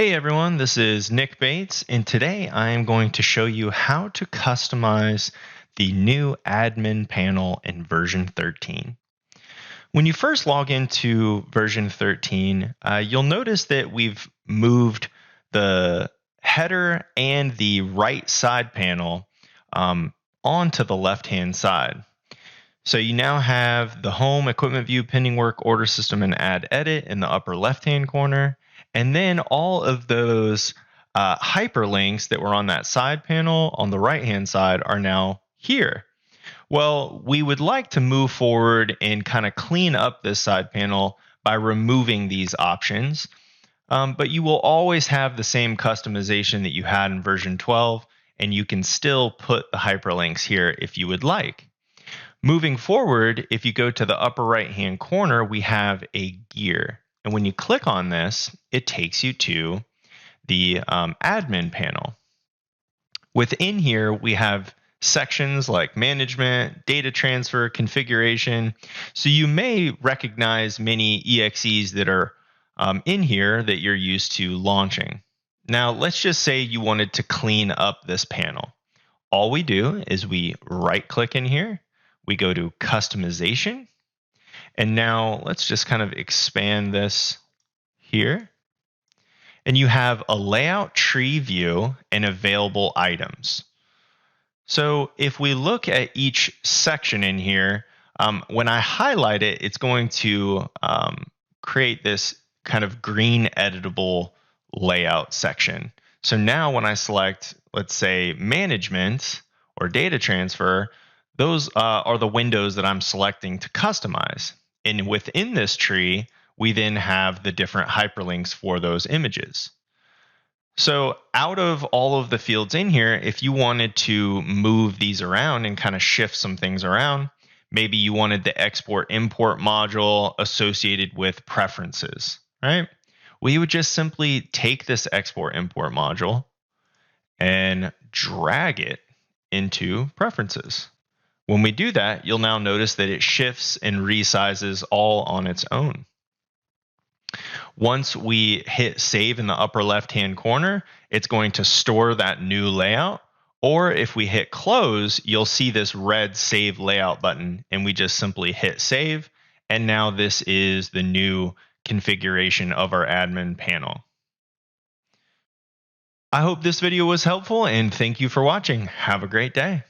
Hey everyone, this is Nick Bates, and today I am going to show you how to customize the new admin panel in version 13. When you first log into version 13, you'll notice that we've moved the header and the right side panel onto the left-hand side. So you now have the home, equipment view, pending work, order system, and add edit in the upper left-hand corner. And then all of those hyperlinks that were on that side panel on the right-hand side are now here. Well, we would like to move forward and kind of clean up this side panel by removing these options. But you will always have the same customization that you had in version 12, and you can still put the hyperlinks here if you would like. Moving forward, if you go to the upper right-hand corner, we have a gear. And when you click on this, it takes you to the admin panel. Within here, we have sections like management, data transfer, configuration. So you may recognize many EXEs that are in here that you're used to launching. Now, let's just say you wanted to clean up this panel. All we do is we right-click in here. We go to customization, and now let's just kind of expand this here. And you have a layout tree view and available items. So if we look at each section in here, when I highlight it, it's going to create this kind of green editable layout section. So now when I select, let's say, management or data transfer, those are the windows that I'm selecting to customize. And within this tree, we then have the different hyperlinks for those images. So out of all of the fields in here, if you wanted to move these around and kind of shift some things around, maybe you wanted the export-import module associated with preferences, right? We would just simply take this export-import module and drag it into preferences. When we do that, you'll now notice that it shifts and resizes all on its own. Once we hit save in the upper left-hand corner, it's going to store that new layout. Or if we hit close, you'll see this red save layout button, and we just simply hit save. And now this is the new configuration of our admin panel. I hope this video was helpful, and thank you for watching. Have a great day.